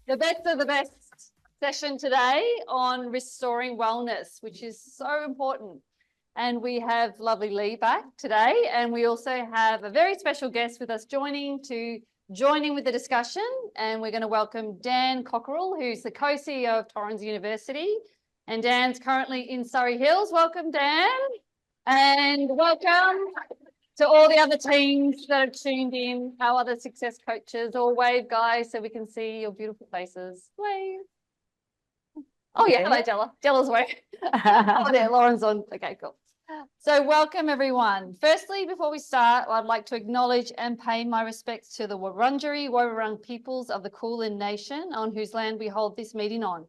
The best of the best session today on restoring wellness, which is so important. And we have lovely Lee back today. And we also have a very special guest with us joining in with the discussion. And we're going to welcome Dan Cockerell, who's the co-CEO of Torrens University. And Dan's currently in Surrey Hills. Welcome, Dan. And welcome to all the other teams that have tuned in, our other success coaches. All wave, guys, so we can see your beautiful faces. Wave. Oh, yeah. Hello, Della. Della's wave. Oh, there, Lauren's on. Okay, cool. So welcome, everyone. Firstly, before we start, I'd like to acknowledge and pay my respects to the Wurundjeri Woi-wurrung peoples of the Kulin Nation, on whose land we hold this meeting on.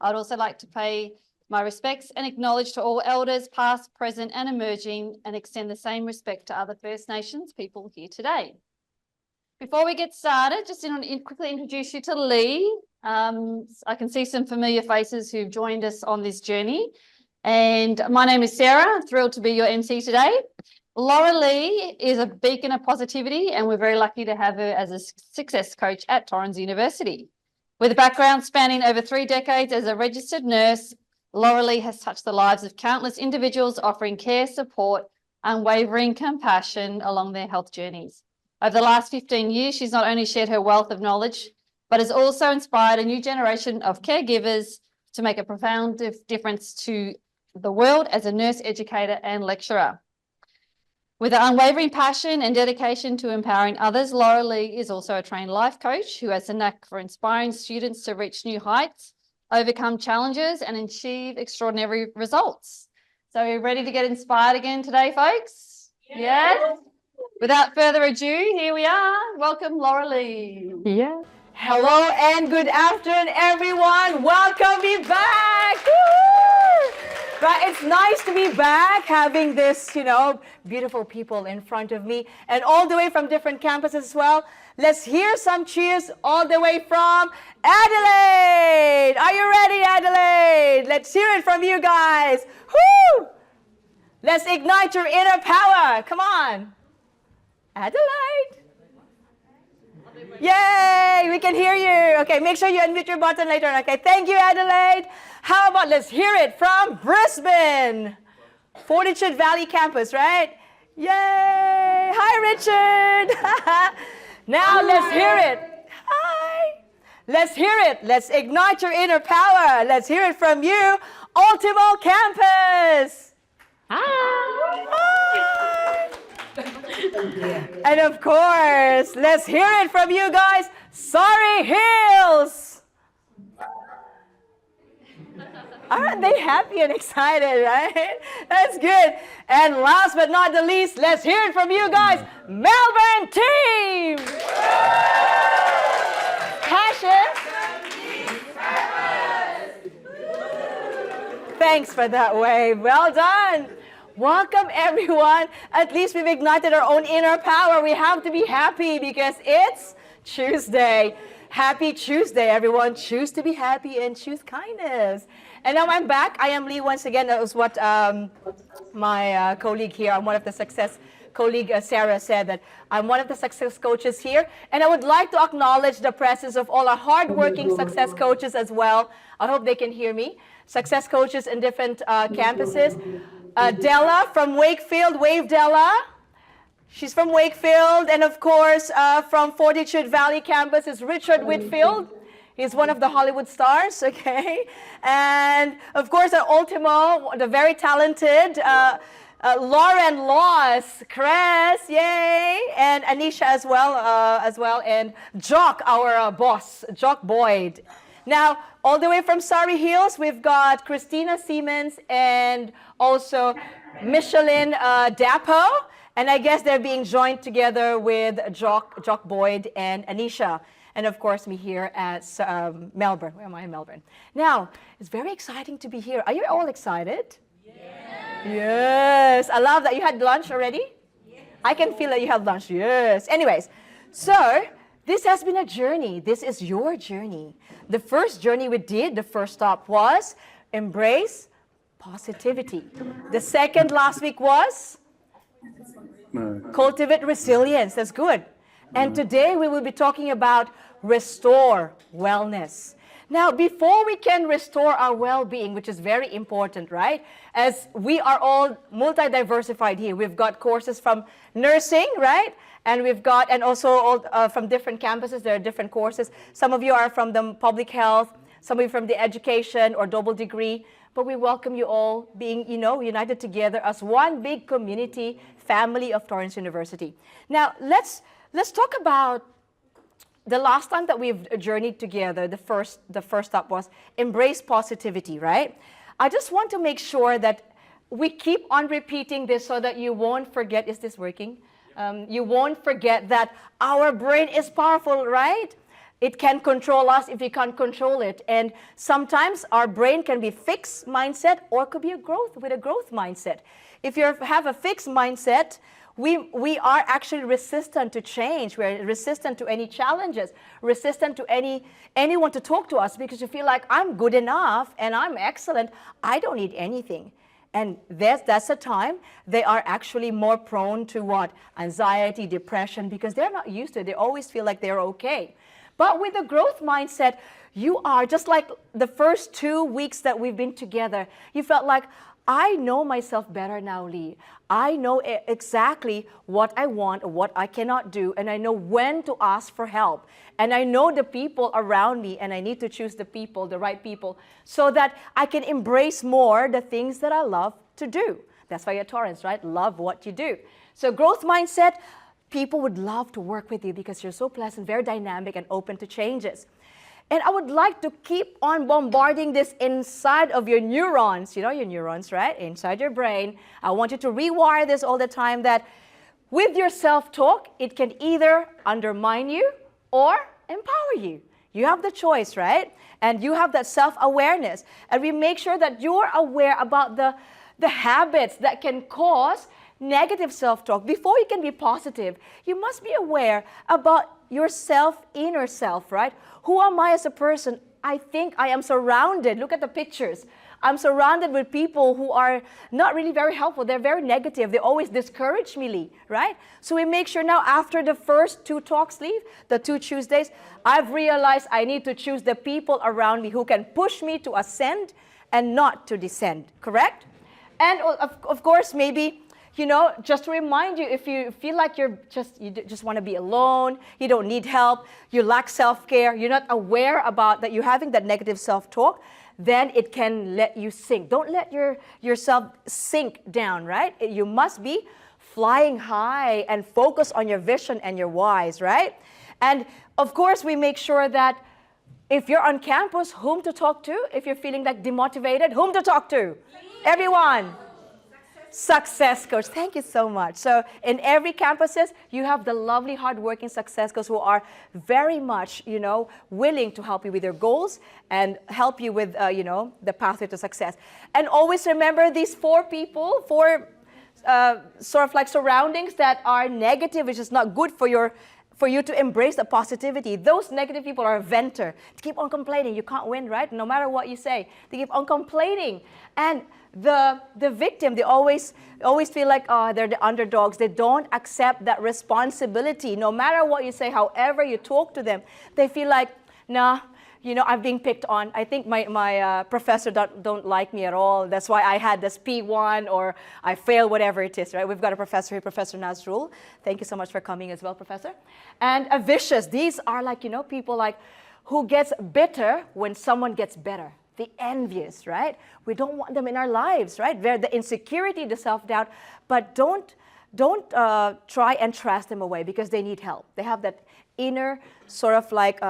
I'd also like to pay my respects and acknowledge to all elders, past, present and emerging, and extend the same respect to other First Nations people here today. Before we get started, just quickly introduce you to Lee. I can see some familiar faces who've joined us on this journey. And my name is Sarah. I'm thrilled to be your MC today. Laura Lee is a beacon of positivity, and we're very lucky to have her as a success coach at Torrens University. With a background spanning over 3 decades as a registered nurse, Laura Lee has touched the lives of countless individuals, offering care, support, unwavering compassion along their health journeys. Over the last 15 years, she's not only shared her wealth of knowledge, but has also inspired a new generation of caregivers to make a profound difference to the world as a nurse, educator and lecturer. With an unwavering passion and dedication to empowering others, Laura Lee is also a trained life coach who has a knack for inspiring students to reach new heights, overcome challenges and achieve extraordinary results. So are you ready to get inspired again today, folks? Yes? Without further ado, here we are. Welcome, Laura Lee. Yeah. Hello and good afternoon, everyone. Welcome me back. Woo! But it's nice to be back, having this, beautiful people in front of me, and all the way from different campuses as well. Let's hear some cheers all the way from Adelaide. Are you ready, Adelaide? Let's hear it from you guys. Woo! Let's ignite your inner power. Come on. Adelaide. Yay, we can hear you. Okay, make sure you unmute your button later. Okay, thank you, Adelaide. How about let's hear it from Brisbane. Fortitude Valley campus, right? Yay. Hi, Richard. Now let's hear it. Hi. Let's hear it. Let's ignite your inner power. Let's hear it from you, Ultimo campus. Hi. Hi. And of course, let's hear it from you guys, Surrey Hills. Aren't they happy and excited, right? That's good. And last but not the least, let's hear it from you guys, Melbourne team. Passion. Thanks for that wave. Well done. Welcome, everyone. At least we've ignited our own inner power. We have to be happy because it's Tuesday. Happy Tuesday, everyone. Choose to be happy and choose kindness. And now I'm back. I am Lee once again. That was what my colleague here, I'm one of the success colleague Sarah said, that I'm one of the success coaches here. And I would like to acknowledge the presence of all our hardworking success coaches as well. I hope they can hear me. Success coaches in different campuses. Della from Wakefield, wave Della. She's from Wakefield. And of course, from Fortitude Valley campus is Richard Whitfield. He's one of the Hollywood stars, okay? And of course, at Ultimo, the very talented Lauren Laws, Chris, yay! And Anisha as well, and Jock, our boss, Jock Boyd. Now, all the way from Surrey Hills, we've got Christina Siemens and also Michelin Dapo. And I guess they're being joined together with Jock Boyd and Anisha. And of course, me here at Melbourne. Where am I in Melbourne? Now, it's very exciting to be here. Are you all excited? Yes. Yes. I love that. You had lunch already? Yes. I can feel that you had lunch. Yes. Anyways, so this has been a journey. This is your journey. The first journey we did, the first stop was embrace positivity. The second last week was cultivate resilience. That's good. And today we will be talking about restore wellness. Now, before we can restore our well-being, which is very important, right? As we are all multi-diversified here. We've got courses from nursing, right? And we've got, and also all, from different campuses, there are different courses. Some of you are from the public health, some of you from the education or double degree. But we welcome you all being, united together as one big community, family of Torrens University. Now, let's talk about the last time that we've journeyed together. The first step was embrace positivity, right? I just want to make sure that we keep on repeating this so that you won't forget. Is this working? You won't forget that our brain is powerful, right? It can control us if we can't control it. And sometimes our brain can be fixed mindset or could be a growth mindset. If you have a fixed mindset, we are actually resistant to change. We're resistant to any challenges, resistant to anyone to talk to us because you feel like I'm good enough and I'm excellent. I don't need anything. And that's the time they are actually more prone to what? Anxiety, depression, because they're not used to it. They always feel like they're okay. But with a growth mindset, you are just like the first 2 weeks that we've been together. You felt like, I know myself better now, Lee. I know exactly what I want or what I cannot do, and I know when to ask for help. And I know the people around me, and I need to choose the people, the right people, so that I can embrace more the things that I love to do. That's why you're Torrens, right? Love what you do. So growth mindset, people would love to work with you because you're so pleasant, very dynamic, and open to changes. And I would like to keep on bombarding this inside of your neurons. You know your neurons, right? Inside your brain. I want you to rewire this all the time that with your self-talk, it can either undermine you or empower you. You have the choice, right? And you have that self-awareness. And we make sure that you're aware about the habits that can cause negative self-talk. Before you can be positive, you must be aware about yourself, inner self, right? Who am I as a person? I think I am surrounded. Look at the pictures. I'm surrounded with people who are not really very helpful. They're very negative. They always discourage me, Lee, right? So we make sure now after the first 2 talks, Lee, the 2 Tuesdays, I've realized I need to choose the people around me who can push me to ascend and not to descend, correct? And of course, maybe, just to remind you, if you feel like you just want to be alone, you don't need help, you lack self-care, you're not aware about that you're having that negative self-talk, then it can let you sink. Don't let yourself sink down, right? You must be flying high and focus on your vision and your whys, right? And of course, we make sure that if you're on campus, whom to talk to? If you're feeling like demotivated, whom to talk to? Everyone. Success coach. Thank you so much. So in every campuses, you have the lovely, hardworking success coaches who are very much, willing to help you with your goals and help you with, the pathway to success. And always remember these 4 people, 4 sort of like surroundings that are negative, which is not good for you to embrace the positivity. Those negative people are a venter. They keep on complaining. You can't win, right? No matter what you say. They keep on complaining. And the victim, they always feel like they're the underdogs. They don't accept that responsibility. No matter what you say, however you talk to them, they feel like, nah, I'm being picked on. I think my professor don't like me at all. That's why I had this P1 or I failed, whatever it is, right? We've got a professor here, Professor Nazrul. Thank you so much for coming as well, Professor. And vicious. These are like, people like who gets bitter when someone gets better. The envious, right? We don't want them in our lives, right? They're the insecurity, the self-doubt, but don't try and trash them away because they need help. They have that inner sort of like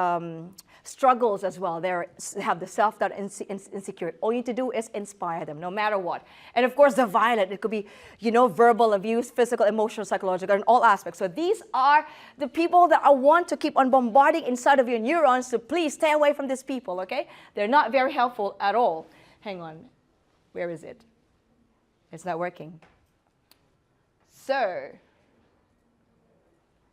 struggles as well. They have the self-doubt and insecurity. All you need to do is inspire them, no matter what. And of course, the violent. It could be, verbal abuse, physical, emotional, psychological, in all aspects. So these are the people that I want to keep on bombarding inside of your neurons. So please stay away from these people, okay? They're not very helpful at all. Hang on. Where is it? It's not working. So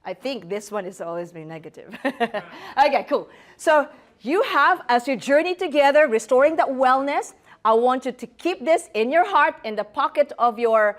I think this one is always been negative. Okay, cool. So you have, as you journey together, restoring that wellness, I want you to keep this in your heart, in the pocket of your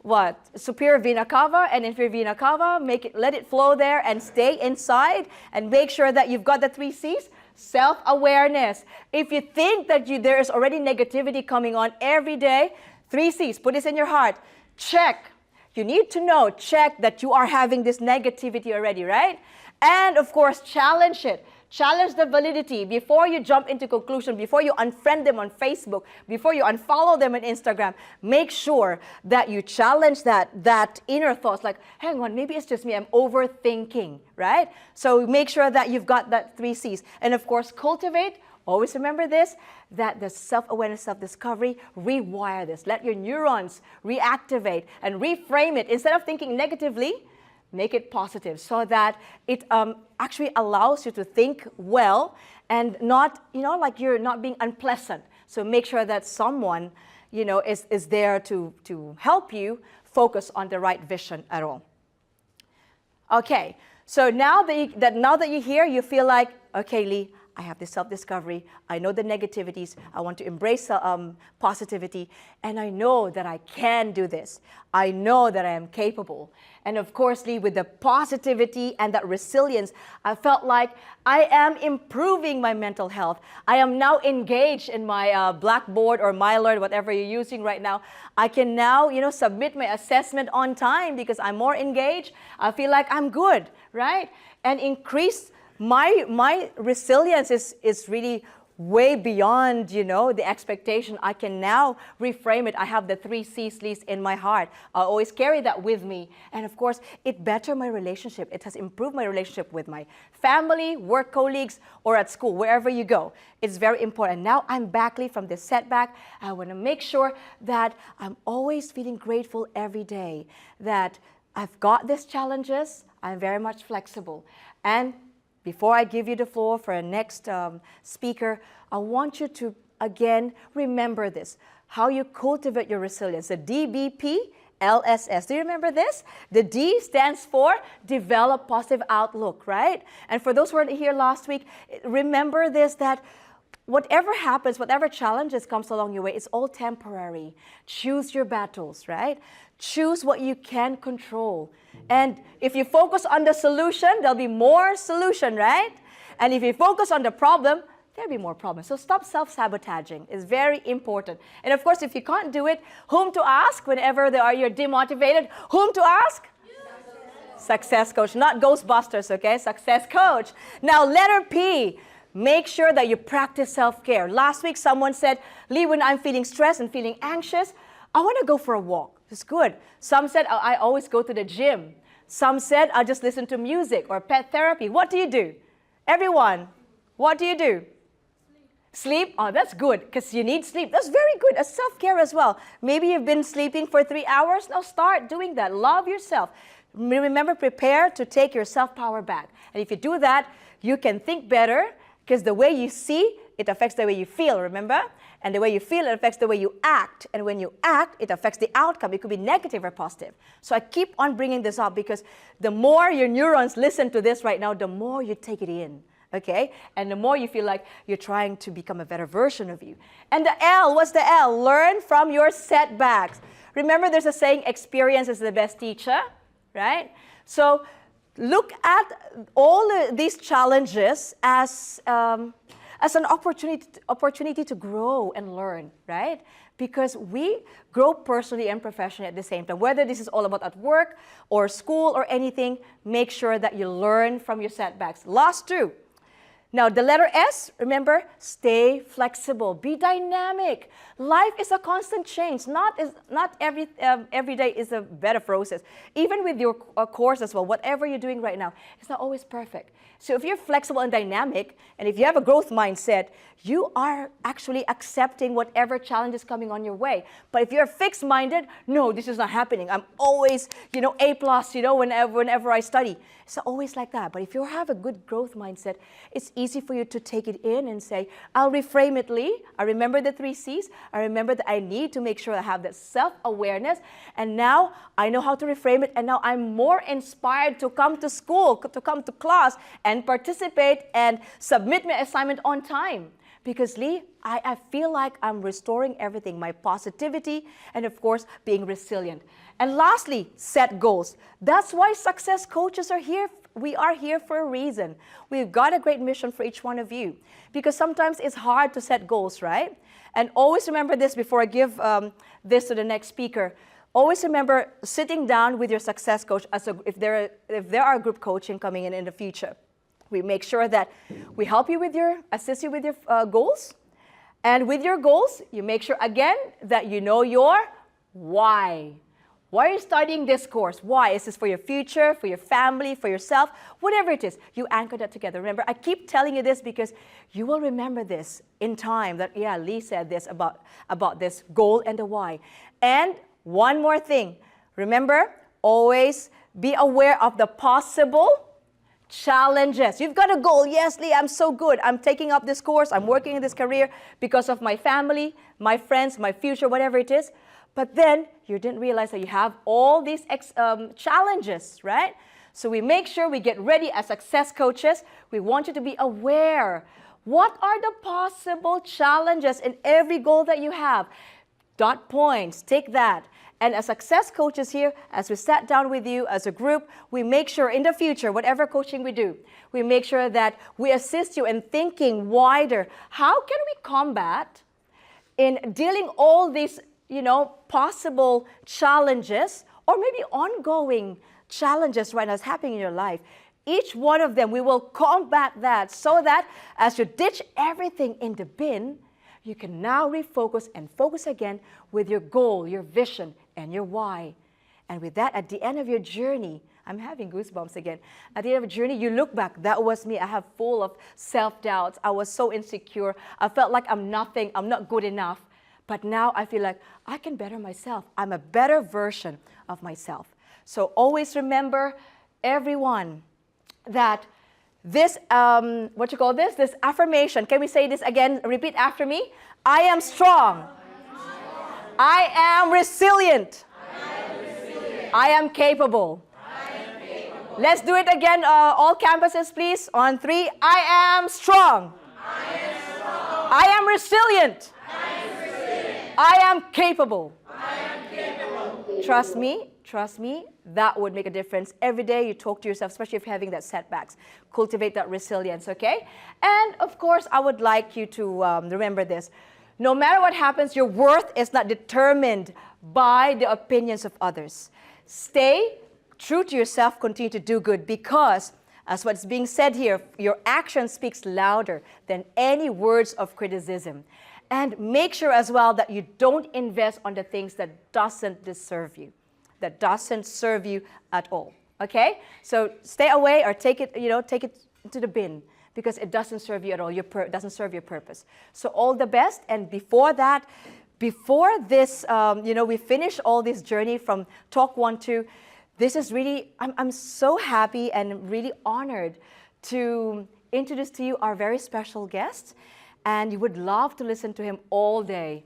what? Superior vena cava and inferior vena cava. Let it flow there and stay inside, and make sure that you've got the 3 C's. Self-awareness. If you think that there is already negativity coming on every day, 3 C's, put this in your heart. Check. You need to know, check that you are having this negativity already, right? And of course, challenge it. Challenge the validity before you jump into conclusion, before you unfriend them on Facebook, before you unfollow them on Instagram. Make sure that you challenge that inner thoughts, like, hang on, maybe it's just me, I'm overthinking, right? So make sure that you've got that 3 C's. And of course, cultivate, always remember this, that the self-awareness, self-discovery, rewire this. Let your neurons reactivate and reframe it. Instead of thinking negatively, make it positive, so that it actually allows you to think well and not, like you're not being unpleasant. So make sure that someone, is there to help you focus on the right vision at all. Okay, so now that you're here, you feel like, okay, Lee, I have this self-discovery. I know the negativities. I want to embrace positivity. And I know that I can do this. I know that I am capable. And of course, Lee, with the positivity and that resilience, I felt like I am improving my mental health. I am now engaged in my Blackboard or Mylearn, whatever you're using right now. I can now, submit my assessment on time because I'm more engaged. I feel like I'm good, right? And increase my resilience is really way beyond, the expectation. I can now reframe it. I have the 3 C's least in my heart. I always carry that with me. And of course, it bettered my relationship. It has improved my relationship with my family, work colleagues, or at school, wherever you go. It's very important. Now I'm back from this setback. I want to make sure that I'm always feeling grateful every day, that I've got these challenges. I'm very much flexible. And before I give you the floor for our next speaker, I want you to, again, remember this, how you cultivate your resilience, the DBP, LSS. Do you remember this? The D stands for develop positive outlook, right? And for those who weren't here last week, remember this, that whatever happens, whatever challenges comes along your way, it's all temporary. Choose your battles, right? Choose what you can control. And if you focus on the solution, there'll be more solution, right? And if you focus on the problem, there'll be more problems. So stop self-sabotaging. It's very important. And of course, if you can't do it, whom to ask whenever you're demotivated? Whom to ask? Success coach, not Ghostbusters, okay? Success coach. Now, letter P. Make sure that you practice self-care. Last week, someone said, Lee, when I'm feeling stressed and feeling anxious, I want to go for a walk. It's good. Some said, I always go to the gym. Some said, I just listen to music or pet therapy. What do you do? Everyone, what do you do? Sleep? Oh, that's good, because you need sleep. That's very good. As self-care as well. Maybe you've been sleeping for 3 hours. Now start doing that. Love yourself. Remember, prepare to take your self-power back. And if you do that, you can think better, because the way you see, it affects the way you feel, remember? And the way you feel, it affects the way you act. And when you act, it affects the outcome. It could be negative or positive. So I keep on bringing this up, because the more your neurons listen to this right now, the more you take it in, okay? And the more you feel like you're trying to become a better version of you. And the L, what's the L? Learn from your setbacks. Remember, there's a saying, experience is the best teacher, right? So look at all these challenges as an opportunity to grow and learn, right? Because we grow personally and professionally at the same time. Whether this is all about at work or school or anything, make sure that you learn from your setbacks. Last 2. Now, the letter S, remember, stay flexible, be dynamic. Life is a constant change. Not every day is a bed of roses. Even with your course as well, whatever you're doing right now, it's not always perfect. So if you're flexible and dynamic, and if you have a growth mindset, you are actually accepting whatever challenge is coming on your way. But if you're fixed-minded, no, this is not happening. I'm always, A+, whenever I study. It's not always like that. But if you have a good growth mindset, it's easy for you to take it in and say, I'll reframe it, Lee. I remember the 3 C's. I remember that I need to make sure I have that self-awareness. And now I know how to reframe it. And now I'm more inspired to come to school, to come to class, and participate and submit my assignment on time. Because Lee, I feel like I'm restoring everything, my positivity, and of course, being resilient. And lastly, set goals. That's why success coaches are here. We are here for a reason. We've got a great mission for each one of you. Because sometimes it's hard to set goals, right? And always remember this before I give this to the next speaker. Always remember sitting down with your success coach if there are group coaching coming in the future. We make sure that we help you assist you with your goals. And with your goals, you make sure, again, that you know your why. Why are you studying this course? Why? Is this for your future, for your family, for yourself? Whatever it is, you anchor that together. Remember, I keep telling you this because you will remember this in time that, yeah, Lee said this about this goal and the why. And one more thing. Remember, always be aware of the possible challenges. You've got a goal. Yes, Lee, I'm so good. I'm taking up this course. I'm working in this career because of my family, my friends, my future, whatever it is. But then you didn't realize that you have all these challenges, right? So we make sure we get ready as success coaches. We want you to be aware. What are the possible challenges in every goal that you have? Dot points. Take that. And as success coaches here, as we sat down with you as a group, we make sure in the future, whatever coaching we do, we make sure that we assist you in thinking wider. How can we combat in dealing all these, possible challenges or maybe ongoing challenges right now that's happening in your life? Each one of them, we will combat that so that as you ditch everything in the bin, you can now refocus and focus again with your goal, your vision, and your why. And with that, at the end of your journey, I'm having goosebumps again. At the end of your journey, you look back, that was me. I have full of self-doubts. I was so insecure. I felt like I'm nothing, I'm not good enough. But now I feel like I can better myself. I'm a better version of myself. So always remember, everyone, that this, this affirmation, can we say this again? Repeat after me. I am strong. I am resilient. I am capable. Let's do it again, all campuses, please. On 3, I am strong. I am resilient. I am capable. Trust me, that would make a difference. Every day you talk to yourself, especially if you're having that setbacks. Cultivate that resilience, okay? And of course, I would like you to remember this. No matter what happens, your worth is not determined by the opinions of others. Stay true to yourself, continue to do good, because as what's being said here, your action speaks louder than any words of criticism. And make sure as well that you don't invest on the things that doesn't deserve you, that doesn't serve you at all. Okay? So stay away or take it to the bin because it doesn't serve you at all. Doesn't serve your purpose. So all the best. And before that, before this, we finish all this journey from Talk 1 to, this is really, I'm so happy and really honored to introduce to you our very special guest. And you would love to listen to him all day.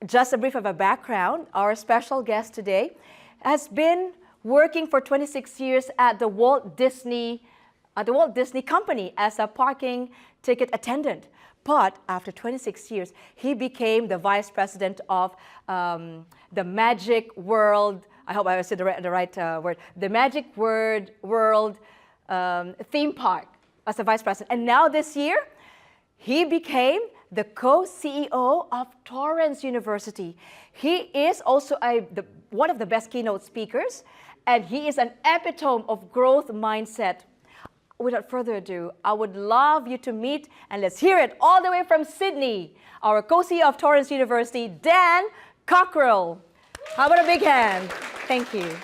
Just a brief of a background, our special guest today has been working for 26 years at the Walt Disney Company as a parking ticket attendant. But after 26 years, he became the vice president of the Magic World, I hope I said the right word, the Magic World theme park as a vice president. And now this year, he became the co-CEO of Torrens University. He is also one of the best keynote speakers, and he is an epitome of growth mindset. Without further ado, I would love you to meet, and let's hear it all the way from Sydney, our co-CEO of Torrens University, Dan Cockerell. How about a big hand? Thank you.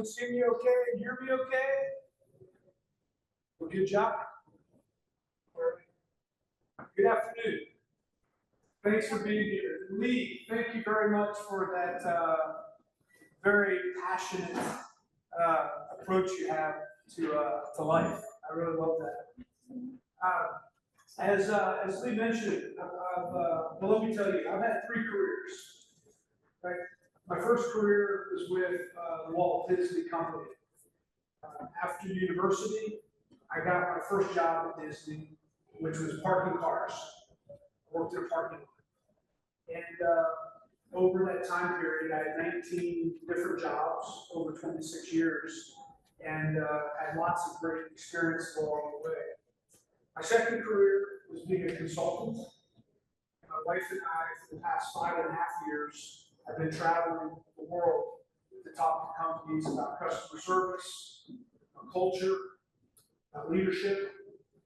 See me okay? Hear me okay? Well, good job. Good afternoon. Thanks for being here. Lee, thank you very much for that very passionate approach you have to life. I really love that. As Lee mentioned, well, let me tell you, I've had 3 careers. Right? My first career was with the Walt Disney Company. After university, I got my first job at Disney, which was parking cars. I worked in a parking lot. And over that time period, I had 19 different jobs over 26 years and had lots of great experience along the way. My second career was being a consultant. My wife and I, for the past 5.5 years, have been traveling the world to talk to companies about customer service, culture, leadership,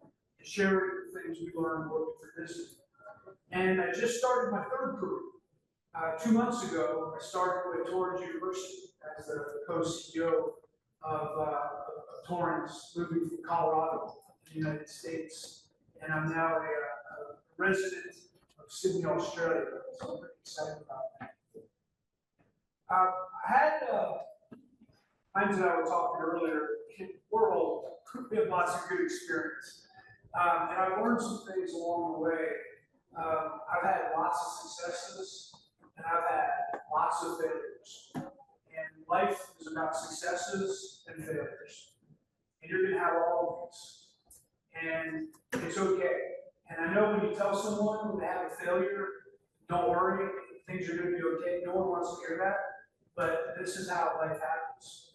and sharing the things we learned working for Disney. And I just started my third career. 2 months ago, I started with Torrens University as the co-CEO of Torrens, moving from Colorado to the United States. And I'm now a resident of Sydney, Australia, so I'm pretty excited about that. I had times that I was talking earlier, in the world, we have lots of good experience. And I've learned some things along the way. I've had lots of successes, and I've had lots of failures. And life is about successes and failures. And you're going to have all of these. And it's okay. And I know when you tell someone when they have a failure, don't worry, things are going to be okay. No one wants to hear that. But this is how life happens.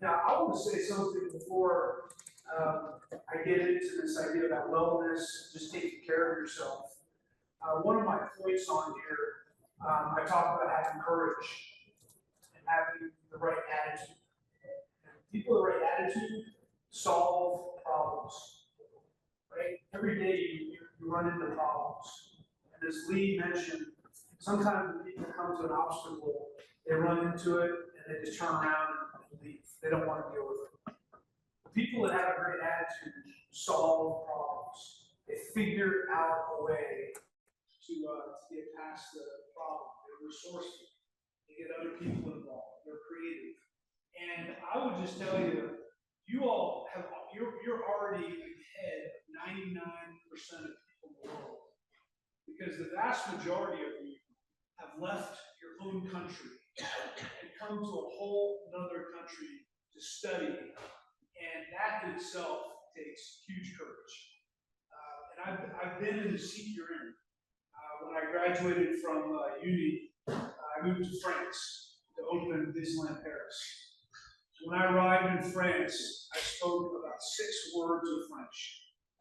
Now, I want to say something before I get into this idea about wellness, just taking care of yourself. One of my points on here, I talk about having courage and having the right attitude. And people with the right attitude solve problems, right? Every day you run into problems. And as Lee mentioned, sometimes when people come to an obstacle, they run into it and they just turn around and leave. They don't want to deal with it. People that have a great attitude solve problems. They figure out a way to get past the problem. They're resourceful. They get other people involved. They're creative. And I would just tell you, you're already ahead of 99% of people in the world. Because the vast majority of you have left your own country and come to a whole other country to study. And that in itself takes huge courage. And I've been in the seat you're in. When I graduated from uni, I moved to France to open Disneyland Paris. When I arrived in France, I spoke about 6 words of French.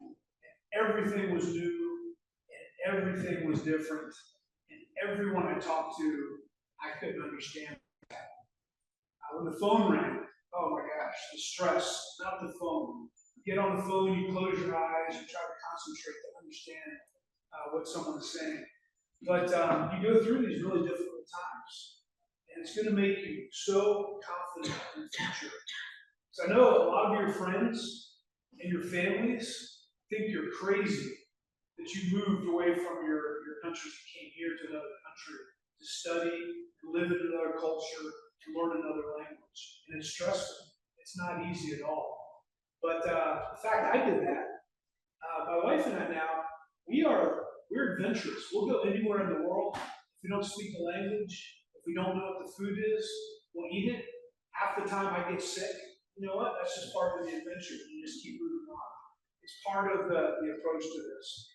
And everything was new, and everything was different, and everyone I talked to, I couldn't understand. When the phone rang, oh my gosh, the stress, not the phone. You get on the phone, you close your eyes, you try to concentrate to understand what someone is saying. But you go through these really difficult times, and it's going to make you so confident in the future. So I know a lot of your friends and your families think you're crazy that you moved away from your country, you came here to another country to study, to live in another culture, to learn another language. And it's stressful. It's not easy at all. But the fact I did that, my wife and I now, we're adventurous. We'll go anywhere in the world. If we don't speak the language, if we don't know what the food is, we'll eat it. Half the time I get sick. You know what? That's just part of the adventure. You just keep moving on. It's part of the approach to this.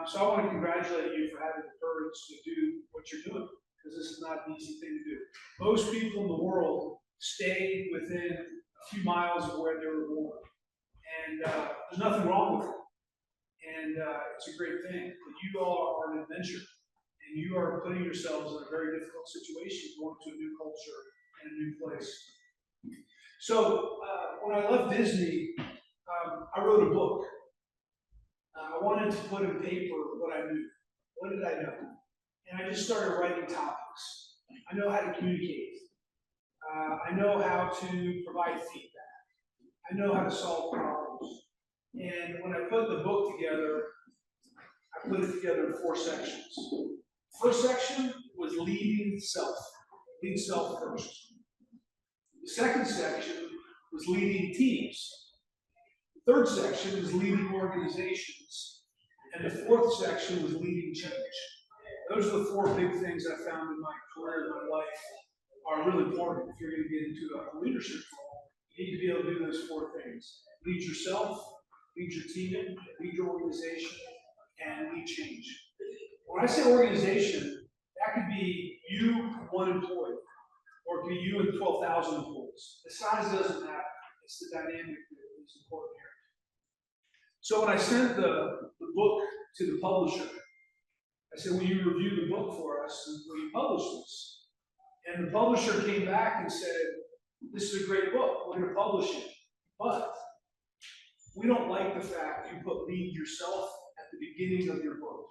So I want to congratulate you for having the courage to do what you're doing, because this is not an easy thing to do. Most people in the world stay within a few miles of where they were born. And there's nothing wrong with it. And it's a great thing. But you all are an adventure. And you are putting yourselves in a very difficult situation, going to a new culture and a new place. So when I left Disney, I wrote a book. I wanted to put in paper what I knew. What did I know? And I just started writing topics. I know how to communicate. I know how to provide feedback. I know how to solve problems. And when I put the book together, I put it together in 4 sections. First section was leading self. Lead self first. The second section was leading teams. The third section was leading organizations. And the fourth section was leading change. Those are the 4 big things I found in my career, in my life, are really important if you're going to get into a leadership role. You need to be able to do those 4 things. Lead yourself, lead your team, lead your organization, and lead change. When I say organization, that could be you, one employee, or it could be you and 12,000 employees. The size doesn't matter. It's the dynamic that is important here. So when I sent the book to the publisher, I said, will you review the book for us and will you publish this? And the publisher came back and said, this is a great book, we're going to publish it. But we don't like the fact you put lead yourself at the beginning of your book.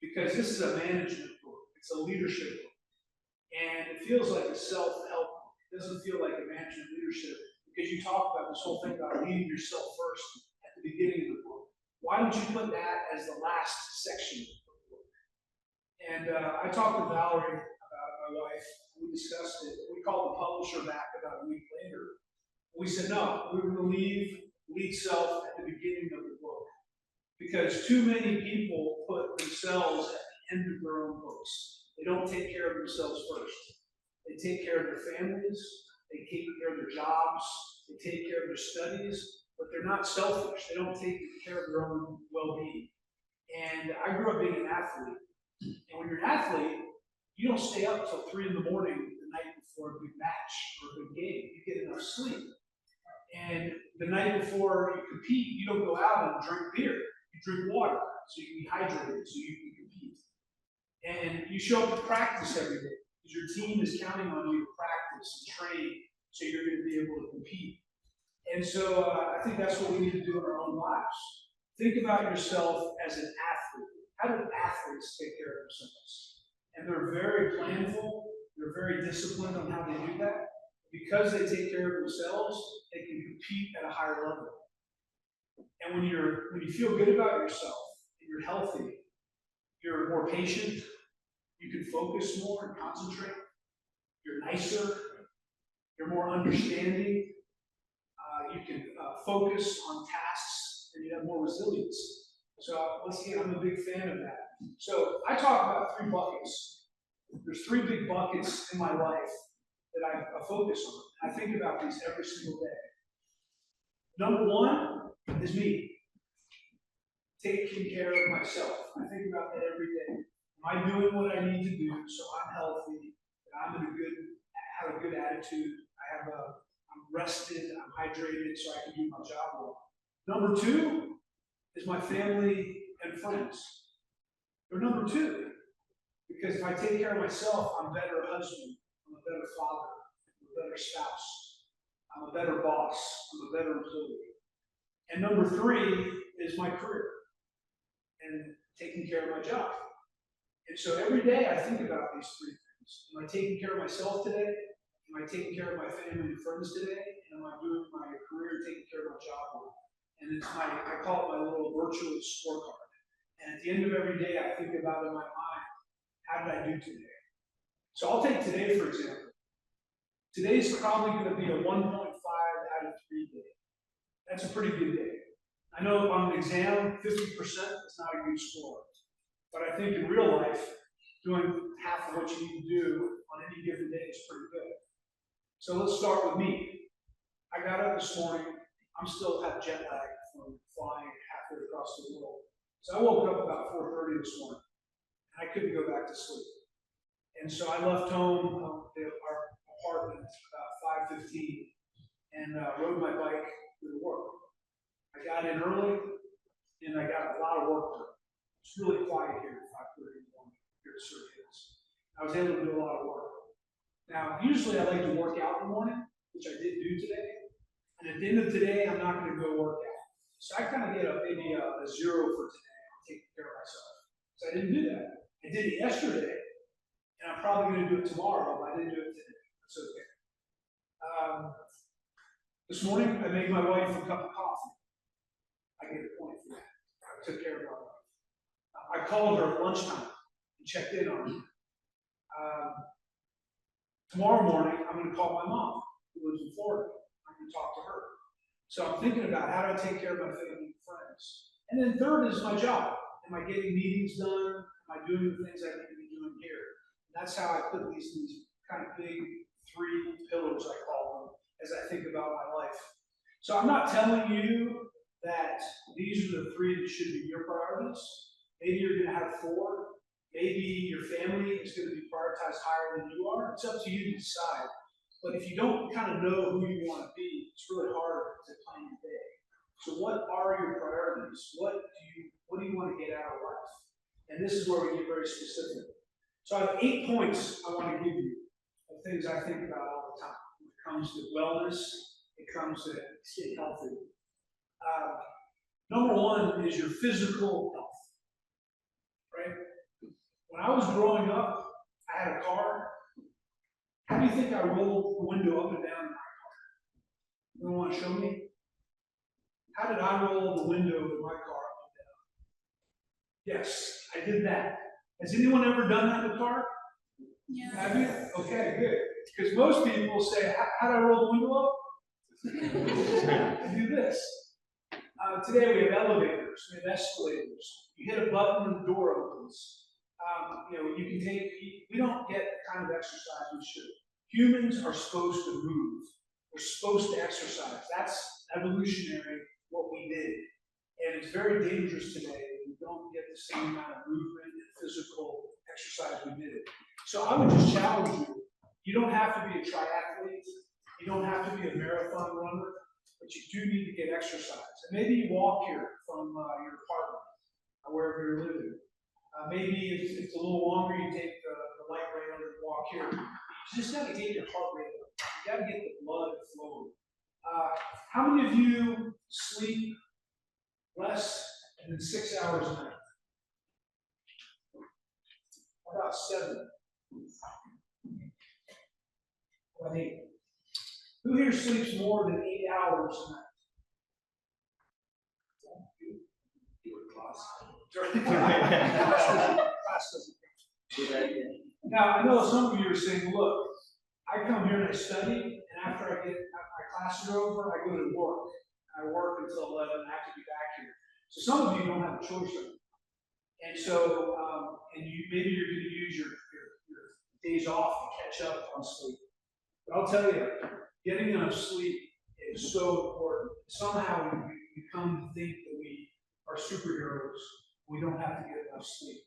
Because this is a management book, it's a leadership book. And it feels like a self-help book. It doesn't feel like a management leadership because you talk about this whole thing about leading yourself first at the beginning of the book. Why don't you put that as the last section of the book? And I talked to Valerie about it, my wife. We discussed it. We called the publisher back about a week later. We said, no, we're going to lead self at the beginning of the book. Because too many people put themselves at the end of their own books. They don't take care of themselves first. They take care of their families, they take care of their jobs, they take care of their studies, but they're not selfish. They don't take care of their own well-being. And I grew up being an athlete. And when you're an athlete, you don't stay up till 3 in the morning the night before a big match or a big game. You get enough sleep. And the night before you compete, you don't go out and drink beer. You drink water so you can be hydrated, so you can compete. And you show up to practice every day because your team is counting on you to practice and train so you're going to be able to compete. And so I think that's what we need to do in our own lives. Think about yourself as an athlete. How do athletes take care of themselves? And they're very planful, they're very disciplined on how they do that. Because they take care of themselves, they can compete at a higher level. And when you feel good about yourself and you're healthy, you're more patient, you can focus more and concentrate, you're nicer, you're more understanding, you can focus on tasks, and you have more resilience. So once again, I'm a big fan of that. So I talk about 3 buckets. There's 3 big buckets in my life that I focus on. I think about these every single day. Number 1 is me. Taking care of myself. I think about that every day. Am I doing what I need to do so I'm healthy, that have a good attitude, I'm rested, I'm hydrated so I can do my job well. Number 2 is my family and friends. They're number 2. Because if I take care of myself, I'm a better husband, I'm a better father, I'm a better spouse, I'm a better boss, I'm a better employee. And number 3 is my career and taking care of my job. And so every day I think about these 3 things. Am I taking care of myself today? Am I taking care of my family and friends today? And am I doing my career and taking care of my job well? And I call it my little virtual scorecard. And at the end of every day, I think about in my mind, how did I do today? So I'll take today, for example. Today's probably going to be a 1.5 out of 3 day. That's a pretty good day. I know on an exam, 50% is not a good score. But I think in real life, doing half of what you need to do on any given day is pretty good. So let's start with me. I got up this morning. I'm still have jet lag from flying halfway across the world. So I woke up about 4:30 this morning, and I couldn't go back to sleep. And so I left home, our apartment, about 5:15, and rode my bike to work. I got in early, and I got a lot of work done. It's really quiet here at 5:30 in the morning here at Sir Hills. I was able to do a lot of work. Now, usually I like to work out in the morning, which I did do today. And at the end of today, I'm not going to go work out. So I kind of get maybe a 0 for today. I'm taking care of myself. So I didn't do that. I did it yesterday, and I'm probably going to do it tomorrow, but I didn't do it today. That's okay. This morning, I made my wife a cup of coffee. I get a point for that. I took care of my wife. I called her at lunchtime and checked in on her. Tomorrow morning, I'm going to call my mom, who lives in Florida. I'm going to talk to her. So I'm thinking about how do I take care of my family and friends. And then third is my job. Am I getting meetings done? Am I doing the things I need to be doing here? And that's how I put these kind of big 3 pillars, I call them, as I think about my life. So I'm not telling you that these are the 3 that should be your priorities. Maybe you're going to have 4. Maybe your family is going to be prioritized higher than you are. It's up to you to decide. But if you don't kind of know who you want to be, it's really hard to plan your day. So what are your priorities? What do you want to get out of life? And this is where we get very specific. So I have 8 points I want to give you of things I think about all the time. When it comes to wellness, it comes to staying healthy. Number 1 is your physical health, right? When I was growing up, I had a car. How do you think I rolled the window up and down in my car? You want to show me? How did I roll the window of my car up and down? Yes, I did that. Has anyone ever done that in a car? Yeah. Have you? Okay, good. Because most people say, how do I roll the window up? I do this. Today we have elevators, we have escalators. You hit a button and the door opens. We don't get the kind of exercise we should. Humans are supposed to move. We're supposed to exercise. That's evolutionary, what we did. And it's very dangerous today that we don't get the same amount of movement and physical exercise we did. So I would just challenge you. You don't have to be a triathlete. You don't have to be a marathon runner, but you do need to get exercise. And maybe you walk here from your apartment, wherever you're living. Maybe if it's a little longer, you take the light rail and walk here. You just got to get your heart rate up. You got to get the blood flowing. How many of you sleep less than 6 hours a night? About 7. About 8. Who here sleeps more than 8 hours a night? Now, I know some of you are saying, look, I come here and I study, and after I get my classes are over, I go to work. I work until 11, I have to be back here. So some of you don't have a choice right now. And so, maybe you're going to use your days off to catch up on sleep. But I'll tell you, getting enough sleep is so important. Somehow we come to think that we are superheroes. We don't have to get enough sleep.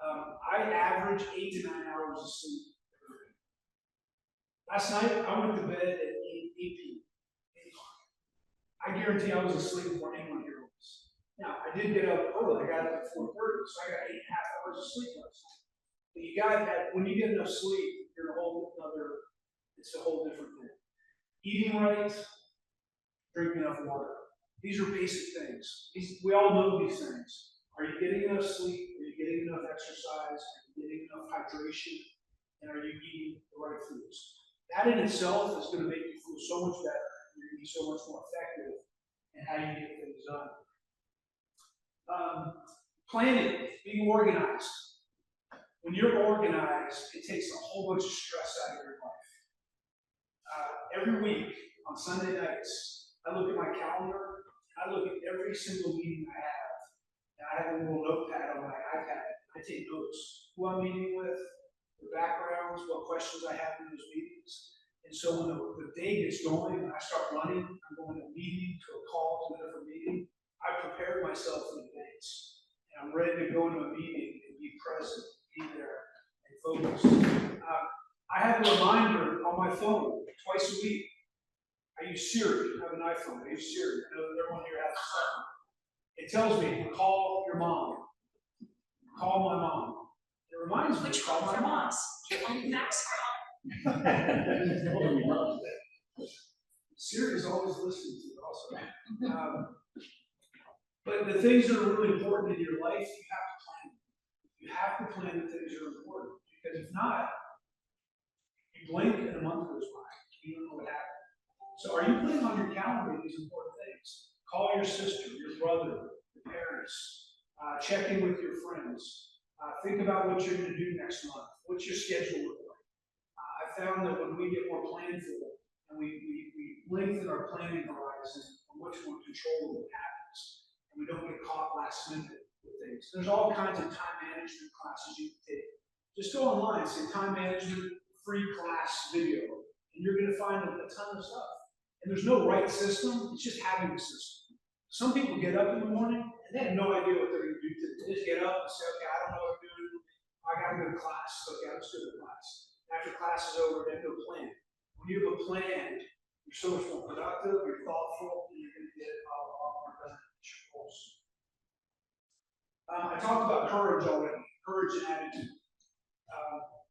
I average 8 to 9 hours of sleep. Last night, I went to bed at 8 p.m. I guarantee I was asleep before anyone here was. Now, I did get up early. I got up at 4:30, so I got 8.5 hours of sleep last night. But you got that, when you get enough sleep, you're it's a whole different thing. Eating right, drinking enough water. These are basic things. We all know these things. Are you getting enough sleep? Are you getting enough exercise? Are you getting enough hydration? And are you eating the right foods? That in itself is going to make you feel so much better. You're going to be so much more effective in how you get things done. Planning, being organized. When you're organized, it takes a whole bunch of stress out of your life. Every week on Sunday nights, I look at my calendar. I look at every single meeting I have. And I have a little notepad on my iPad. I take notes. Who I'm meeting with, the backgrounds, what questions I have in those meetings. And so when the day gets going and I start running, I'm going to a meeting, to a call, to a different meeting, I prepared myself in advance. And I'm ready to go into a meeting and be present, be there, and focused. I have a reminder on my phone twice a week. I use Siri. I have an iPhone. I use Siri. I know that everyone here has something. It tells me, call your mom. Call my mom. It reminds me to call my mom. Siri is always listening to it also. But the things that are really important in your life, you have to plan. You have to plan the things that are important. Because if not, you blink and a month goes by. You don't know what happened. So are you putting on your calendar these important things? Call your sister, your brother, your parents. Check in with your friends. Think about what you're going to do next month. What's your schedule look like? I found that when we get more planful and we lengthen our planning horizon, we're much more control of what happens. And we don't get caught last minute with things. There's all kinds of time management classes you can take. Just go online, say time management free class video, and you're going to find a ton of stuff. And there's no right system, it's just having a system. Some people get up in the morning and they have no idea what they're going to do today. They just get up and say, okay, I don't know what I'm doing. I got to go to class. Okay, let's go to class. After class is over, they have no plan. When you have a plan, you're so much more productive, you're thoughtful, and you're going to get a lot more done at your goals. I talked about courage already, courage and attitude.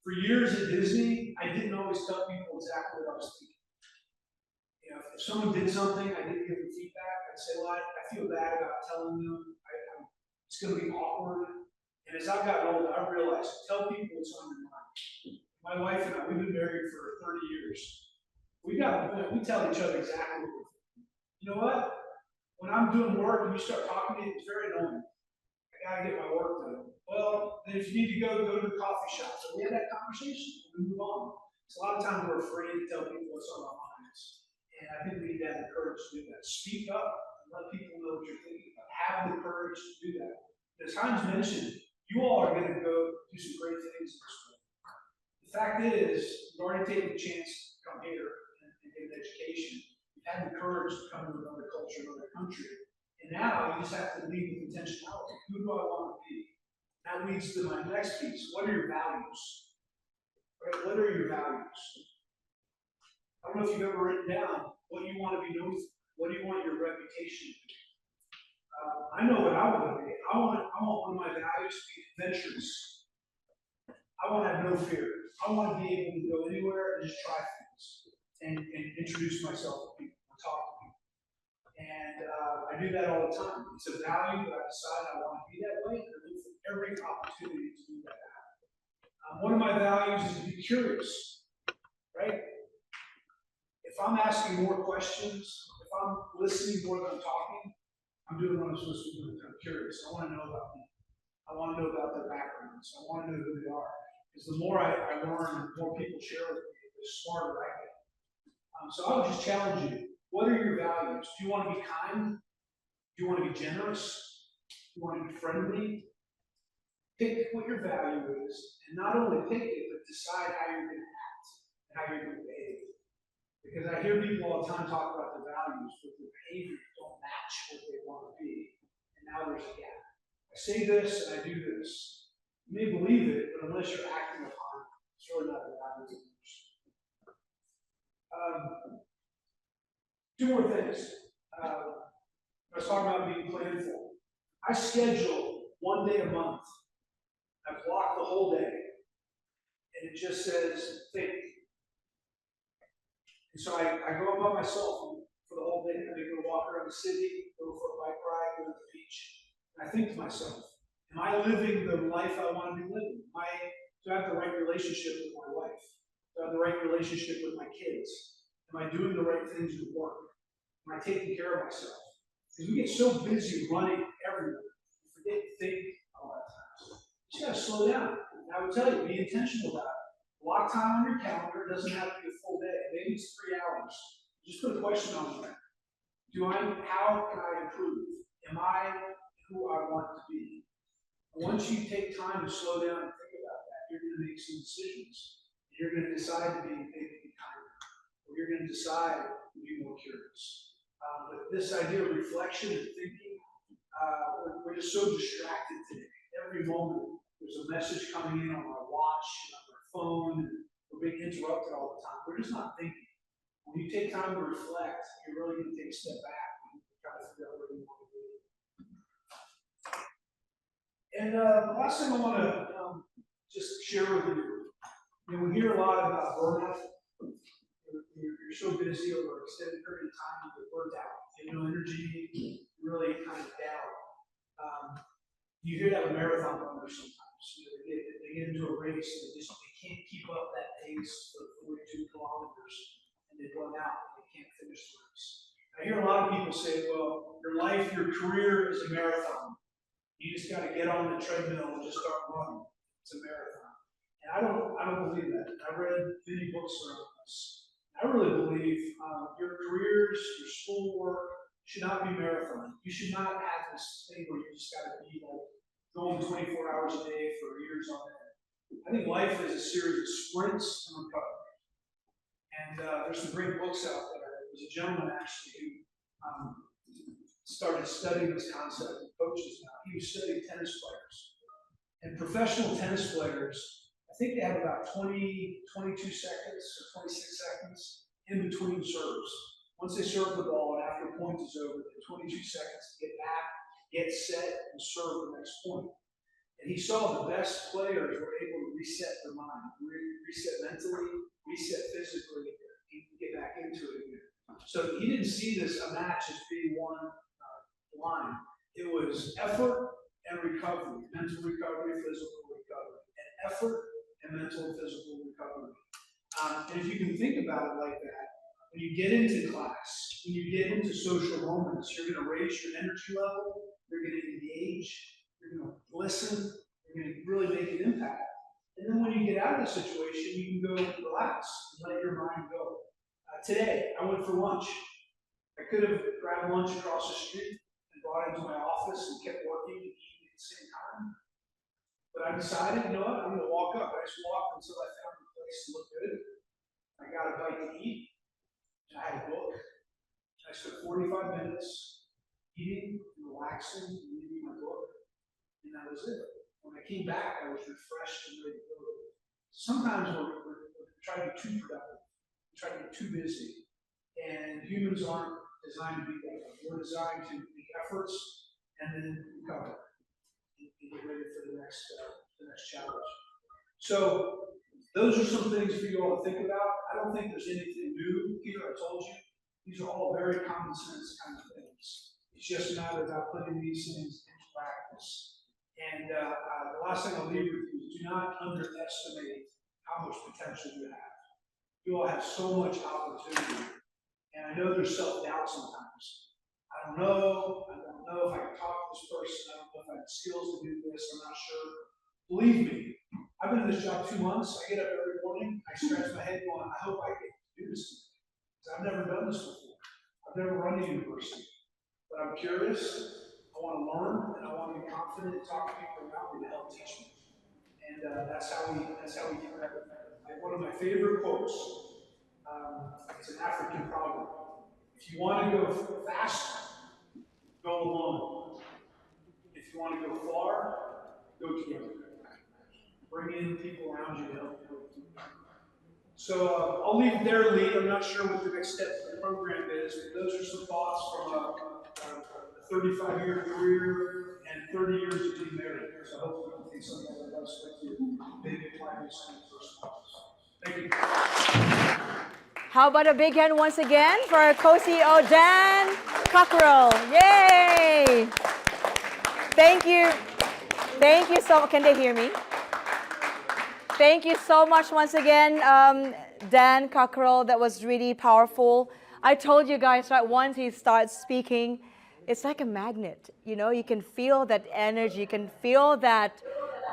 For years at Disney, I didn't always tell people exactly what I was thinking. You know, if someone did something, I didn't give them feedback. I'd say, well, I feel bad about telling them. It's going to be awkward. And as I've gotten older, I've realized, tell people what's on your mind. My wife and I, we've been married for 30 years. We tell each other exactly what we're thinking. You know what? When I'm doing work and you start talking to me, it's very annoying. I gotta get my work done. Well, then if you need to go to the coffee shop. So we had that conversation and we move on. So a lot of times we're afraid to tell people what's on our minds. And I think we need to have the courage to do that. Speak up and let people know what you're thinking about. Have the courage to do that. As Hans mentioned, you all are going to go do some great things in this world. The fact is, you've already taken the chance to come here and get an education. You've had the courage to come to another culture, another country. And now you just have to lead with intentionality. Who do I want to be? That leads to my next piece. What are your values? Right? What are your values? I don't know if you've ever written down what you want to be known for. What do you want your reputation to be? I know what I want to be. I want one of my values to be adventurous. I want to have no fear. I want to be able to go anywhere and just try things and introduce myself to people and talk to people. And I do that all the time. It's a value that I decide I want to be that way, and I look for every opportunity to do that. One of my values is to be curious, right? If I'm asking more questions, if I'm listening more than I'm talking, I'm doing what I'm supposed to be doing. I'm curious. I want to know about them. I want to know about their backgrounds. I want to know who they are. Because the more I learn, the more people share with me, the smarter I get. So I would just challenge you. What are your values? Do you want to be kind? Do you want to be generous? Do you want to be friendly? Pick what your value is, and not only pick it, but decide how you're going to act and how you're going to behave. Because I hear people all the time talk about their values, but their behaviors don't match what they want to be. And now there's a gap. I say this and I do this. You may believe it, but unless you're acting upon it, it's really not the value of yours. Two more things. I was talking about being planful. I schedule 1 day a month. I block the whole day. And it just says, think. And so I go up by myself for the whole day. I go walk around the city, go for a bike ride, go to the beach. And I think to myself, am I living the life I want to be living? Do I have the right relationship with my wife? Do I have the right relationship with my kids? Am I doing the right things at work? Am I taking care of myself? Because we get so busy running everywhere, we forget to think a lot of times. You just got to slow down. And I would tell you, be intentional about it. Block time on your calendar. It doesn't have to be a full day. Maybe it's 3 hours. Just put a question on there. How can I improve? Am I who I want to be? And once you take time to slow down and think about that, you're going to make some decisions. You're going to decide to be maybe kinder, or you're going to decide to be more curious. But this idea of reflection and thinking, we're just so distracted today. Every moment there's a message coming in on our watch, on our phone, and we're being interrupted all the time. We're just not thinking. When you take time to reflect, you're really going to take a step back and try to figure out where you want to be. And the last thing I want to just share with you, we hear a lot about burnout. You're so busy over an extended period of time, you get burnt out. You have no energy, you're really kind of down. You hear that with marathon runners sometimes. They get into a race and they can't keep up that pace for 42 kilometers, and they burn out and they can't finish the race. I hear a lot of people say, well, your life, your career is a marathon. You just got to get on the treadmill and just start running. It's a marathon. And I don't believe that. I've read many books around this. I really believe your careers, your schoolwork should not be marathon. You should not have this thing where you just got to be like going 24 hours a day for years on end. I think life is a series of sprints and recovery. And there's some great books out there There was a gentleman actually who started studying this concept of coaches now. He was studying tennis players. And professional tennis players, I think they have about 22 seconds or 26 seconds in between serves. Once they serve the ball and after a point is over, they have 22 seconds to get back, get set, and serve the next point. And he saw the best players were able to reset their mind, reset mentally, reset physically, and get back into it again. So he didn't see this a match as being one line. It was effort and recovery, mental recovery, physical recovery, and effort and mental and physical recovery. And if you can think about it like that, when you get into class, when you get into social moments, you're going to raise your energy level, you're going to engage, you're going to listen, you're going to really make an impact. And then when you get out of the situation, you can go relax and let your mind go. Today, I went for lunch. I could have grabbed lunch across the street and brought it into my office and kept working and eating at the same time. But I decided, you know what, I'm going to walk up. I just walked until I found a place to look good. I got a bite to eat. I had a book. I spent 45 minutes eating, relaxing, and reading my book, and that was it. When I came back, I was refreshed and ready to go. Sometimes we're trying to be too productive, we're trying to be too busy, and humans aren't designed to be that way. We're designed to make efforts and then recover and get ready for the next challenge. So those are some things for you all to think about. I don't think there's anything new here. I told you, these are all very common sense kind of things. It's just a matter about putting these things into practice. And the last thing I'll leave with you is do not underestimate how much potential you have. You all have so much opportunity. And I know there's self-doubt sometimes. I don't know if I can talk to this person. I don't know if I have skills to do this. I'm not sure. Believe me, I've been in this job 2 months. I get up every morning. I scratch my head going, I hope I can do this today. Because I've never done this before. I've never run a university. But I'm curious. I want to learn, and I want to be confident and talk to people around me to help teach me. And that's how we do it. One of my favorite quotes, it's an African proverb. If you want to go fast, go alone. If you want to go far, go together. Bring in people around you to help you. So I'll leave it there, Lee. I'm not sure what the next step of the program is, but those are some thoughts from a 35-year career and 30 years of being married. So hopefully you can take some of that advice with you. Maybe apply this in the first months. Thank you. How about a big hand once again for our co-CEO, Dan Cockerell. Yay! Thank you. Thank you so much. Can they hear me? Thank you so much once again, Dan Cockerell. That was really powerful. I told you guys, right, once he starts speaking, it's like a magnet. You know, you can feel that energy, you can feel that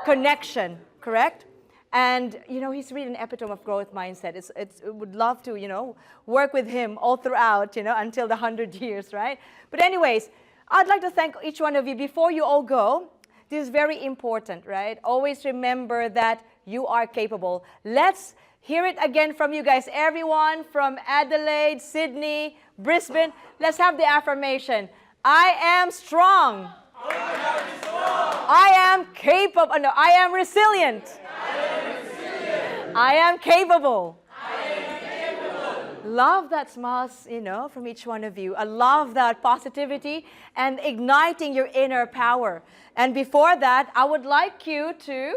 connection, correct? And, you know, he's really an epitome of growth mindset. Would love to, you know, work with him all throughout, you know, until the 100 years, right? But anyways, I'd like to thank each one of you. Before you all go, this is very important, right? Always remember that you are capable. Let's hear it again from you guys. Everyone from Adelaide, Sydney, Brisbane, let's have the affirmation. I am strong. I am strong. I am capable. No, I am resilient. I am resilient. I am capable. I am capable. Love that smiles, you know, from each one of you. I love that positivity and igniting your inner power. And before that, I would like you to,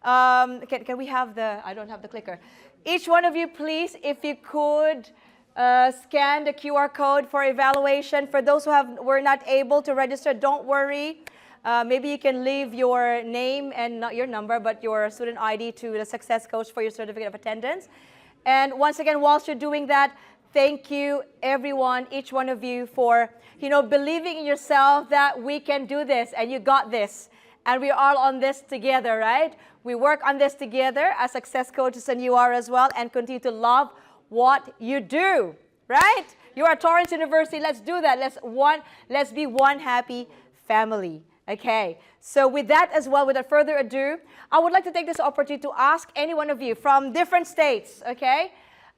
can we have I don't have the clicker. Each one of you, please, if you could, scan the QR code for evaluation. For those who were not able to register, don't worry. Maybe you can leave your name and not your number, but your student ID to the success coach for your certificate of attendance. And once again, whilst you're doing that, thank you, everyone, each one of you, for, you know, believing in yourself that we can do this and you got this. And we're all on this together, right? We work on this together as success coaches, and you are as well, and continue to love what you do, right? You are Torrens University. Let's do that. Let's be one happy family. Okay. So with that as well, without further ado, I would like to take this opportunity to ask any one of you from different states, okay?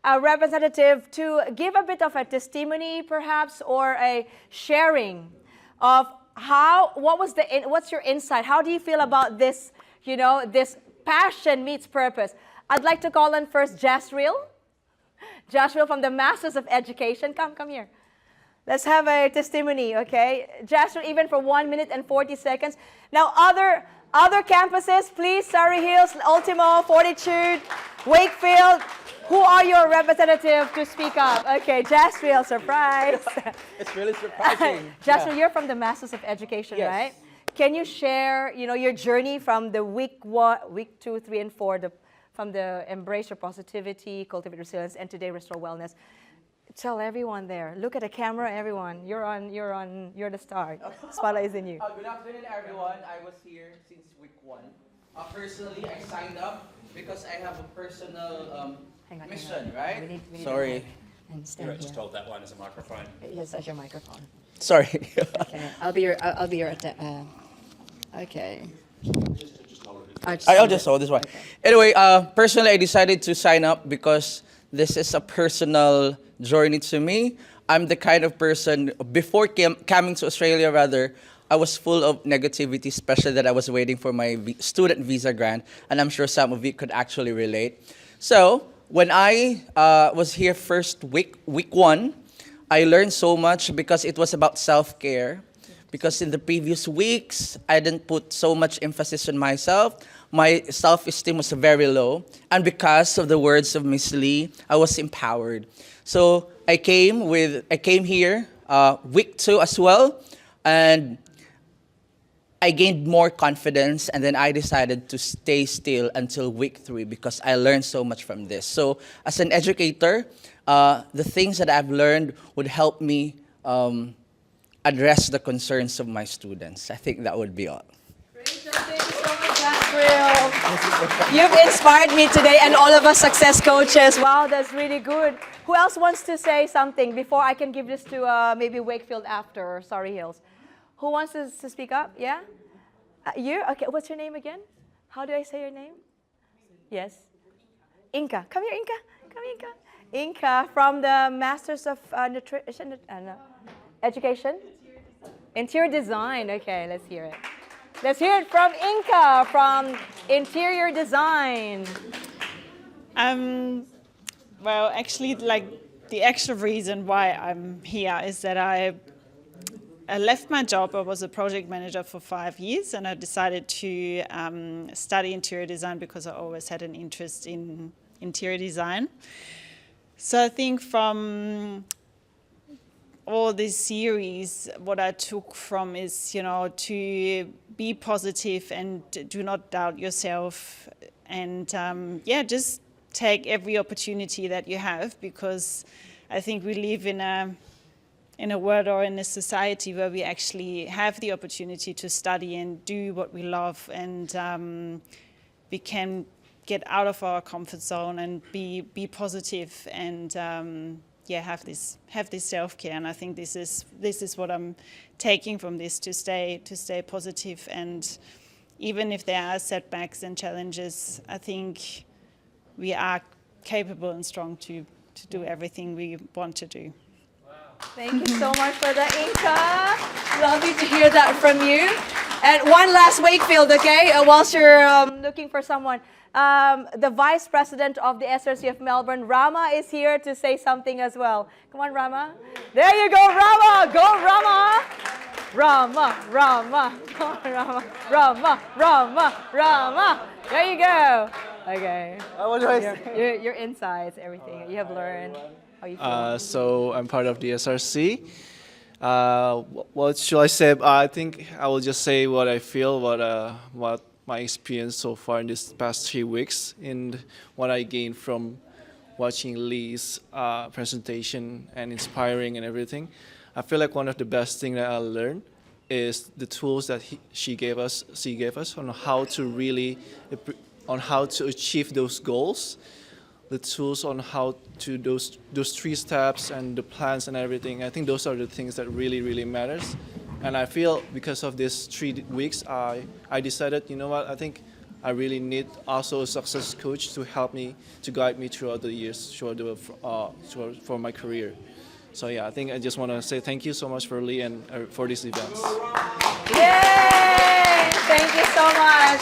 a representative to give a bit of a testimony, perhaps, or a sharing of what's your insight? How do you feel about this, this passion meets purpose? I'd like to call on first Jasriel. Jasriel from the Masters of Education. Come here. Let's have a testimony, okay? Jasriel, even for 1 minute and 40 seconds. Now, other campuses, please, Surrey Hills, Ultimo, Fortitude, Wakefield. Who are your representatives to speak up? Okay, Jasriel, surprise. It's really surprising. Jasriel, you're from the Masters of Education, Yes. right? Can you share, your journey from the week 2, 3, and 4, from the Embrace Your Positivity, Cultivate Resilience, and today Restore Wellness? Tell everyone there. Look at the camera, everyone. You're the star. Spotlight is in you. Good afternoon, everyone. I was here since week 1. Personally, I signed up because I have a personal mission, right? We need Sorry. and stand You're here. just hold that line as a microphone. Yes, that's your microphone. Sorry. Okay, I'll be your okay. I'll just hold this one. Anyway, personally, I decided to sign up because this is a personal journey to me. I'm the kind of person, before coming to Australia rather, I was full of negativity, especially that I was waiting for my student visa grant, and I'm sure some of you could actually relate. So, when I was here first week 1, I learned so much because it was about self-care. Because in the previous weeks, I didn't put so much emphasis on myself. My self-esteem was very low. And because of the words of Miss Lee, I was empowered. So I came here week 2 as well. And I gained more confidence, and then I decided to stay still until week 3 because I learned so much from this. So as an educator, the things that I've learned would help me address the concerns of my students. I think that would be all. Great, thank you so much, Jasriel. You've inspired me today and all of us success coaches. Wow, that's really good. Who else wants to say something before I can give this to maybe Wakefield after or Surrey Hills? Who wants to speak up? Yeah? You? Okay, what's your name again? How do I say your name? Yes? Inka. Come here, Inka. Come here, Inka. Inka from the Masters of Education? Interior Design. Okay, let's hear it. Let's hear it from Inka from Interior Design. Well, actually, the extra reason why I'm here is that I left my job. I was a project manager for 5 years, and I decided to study interior design because I always had an interest in interior design. So I think from all this series, what I took from is, to be positive and do not doubt yourself, and just take every opportunity that you have, because I think we live in a world or in a society where we actually have the opportunity to study and do what we love, and we can get out of our comfort zone and be positive and have this self-care. And I think this is what I'm taking from this, to stay positive. And even if there are setbacks and challenges, I think we are capable and strong to do everything we want to do. Thank you so much for that, Inka. Lovely to hear that from you. And one last Wakefield, okay? Whilst you're looking for someone. The Vice President of the SRC of Melbourne, Rama, is here to say something as well. Come on, Rama. There you go, Rama. Go, Rama. Rama, Rama, Rama, Rama, Rama, Rama. There you go. Okay. Your insights, everything you have learned. How you feel? So I'm part of the SRC. What should I say? I think I will just say what I feel, what my experience so far in this past 3 weeks, and what I gained from watching Lee's presentation and inspiring and everything. I feel like one of the best things that I learned is the tools that she gave us on how to achieve those goals, the tools on how to those 3 steps and the plans and everything. I think those are the things that really matters. And I feel because of these 3 weeks, I decided, you know what, I think I really need also a success coach to help me, to guide me throughout the years, for my career. So yeah, I think I just want to say thank you so much for Lee and for these events. Yay! Thank you so much.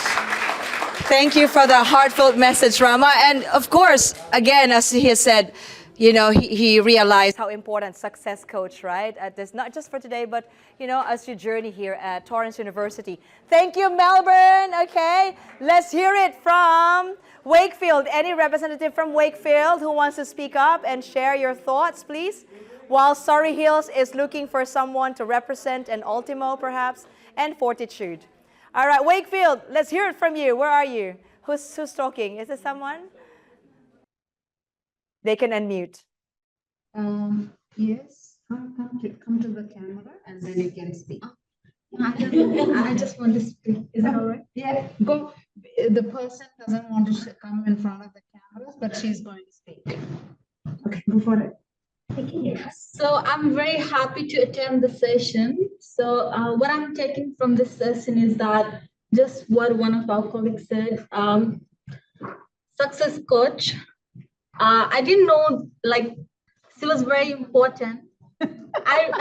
Thank you for the heartfelt message, Rama. And of course, again, as he has said, he realized how important success coach, right? This not just for today, but as you journey here at Torrens University. Thank you, Melbourne. Okay, let's hear it from Wakefield. Any representative from Wakefield who wants to speak up and share your thoughts, please? While Surrey Hills is looking for someone to represent an Ultimo, perhaps, and Fortitude. All right, Wakefield, let's hear it from you. Where are you? Who's talking? Is it someone? They can unmute. Yes, come to the camera and then you can speak. I just want to speak. Is that all right? Yeah, go. The person doesn't want to come in front of the cameras, but she's going to speak. Okay, go for it. Okay. So I'm very happy to attend the session. So what I'm taking from this session is that just what one of our colleagues said, success coach. I didn't know she was very important. I'm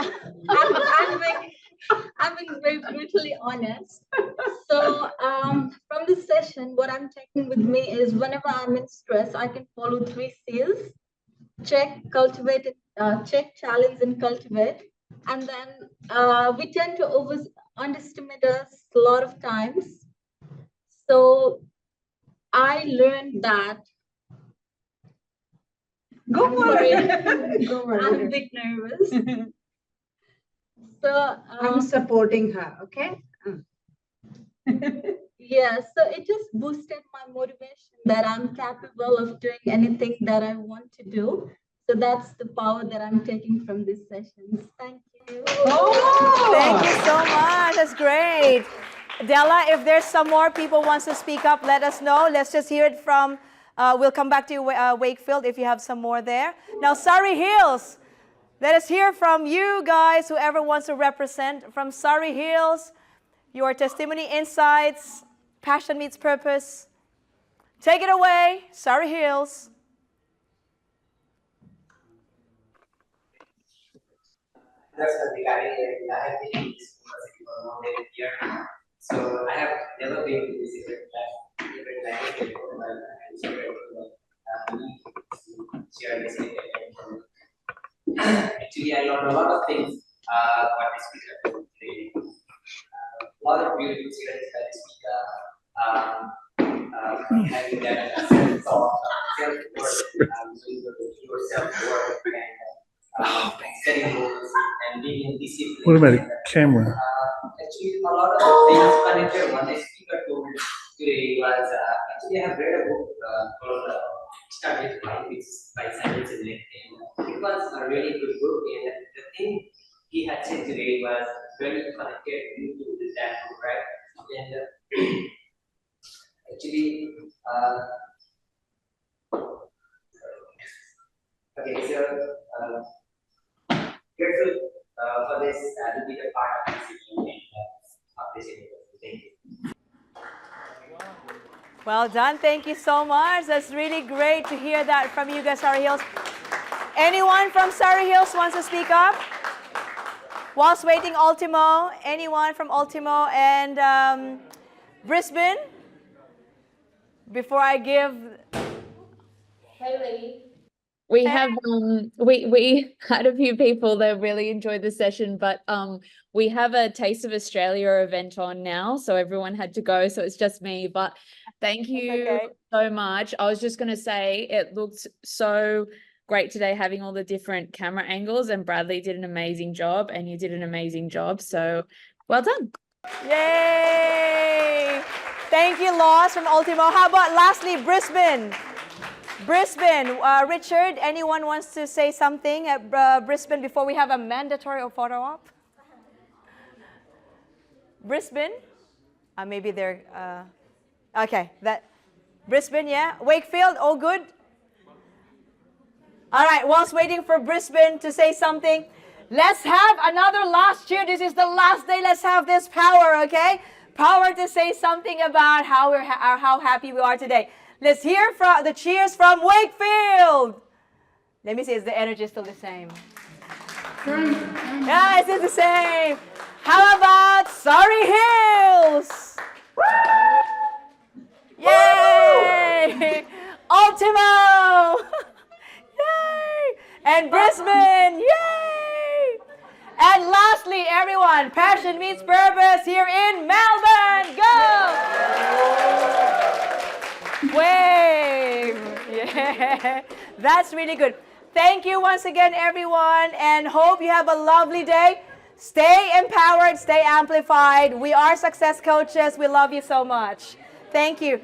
being very brutally honest. So from this session, what I'm taking with me is whenever I'm in stress, I can follow 3 C's: check, cultivate, check, challenge, and cultivate. And then we tend to underestimate us a lot of times. So I learned that. Go for it. Go for it. I'm a bit nervous. So I'm supporting her, okay? Yeah, so it just boosted my motivation that I'm capable of doing anything that I want to do. So that's the power that I'm taking from these sessions. Thank you. Oh, thank you so much. That's great. Della, if there's some more people wants to speak up, let us know. Let's just hear it from, we'll come back to Wakefield if you have some more there. Now, Surrey Hills, let us hear from you guys, whoever wants to represent from Surrey Hills, your testimony, insights, passion meets purpose. Take it away, Surrey Hills. That's regarding I have been in this university for more than a year now. So I have never been to this different language before, but I'm so grateful to share this with actually, I learned a lot of things what this speaker today. A lot of beautiful students by this speaker. Having that sense of self-worth, your self-worth and setting goals and being disciplined. What about a camera? Actually, a lot of the things connected. What the speaker told today was actually I have read a book called Start with Why, which is by Simon Sinek. It was a really good book, and the thing he had said today was very connected to that book, right? And actually, okay, so grateful for this to be a part of this evening of this university. Thank you. Well done. Thank you so much. That's really great to hear that from you guys, Surrey Hills. Anyone from Surrey Hills wants to speak up? Whilst waiting, Ultimo. Anyone from Ultimo and Brisbane? Before I give... Hey, Lee. We have we had a few people that really enjoyed the session, but we have a Taste of Australia event on now, so everyone had to go, so it's just me. But thank you so much. I was just going to say it looked so great today having all the different camera angles, and Bradley did an amazing job and you did an amazing job, so well done. Yay! Thank you, Laws from Ultimo. How about lastly, Brisbane? Brisbane, Richard, anyone wants to say something at Brisbane before we have a mandatory photo op? Brisbane? Maybe they're, okay, Brisbane, yeah. Wakefield, all good? All right, whilst waiting for Brisbane to say something, let's have another last cheer. This is the last day. Let's have this power, okay? power to say something about how happy we are today. Let's hear from the cheers from Wakefield. Let me see, is the energy still the same? Yeah, it's still the same. How about Surrey Hills? Yay! Ultimo! Yay! And Brisbane! Yay! And lastly, everyone, passion meets purpose here in Melbourne. Go! Wave! Yeah, that's really good. Thank you once again, everyone, and hope you have a lovely day. Stay empowered, stay amplified. We are success coaches. We love you so much. Thank you.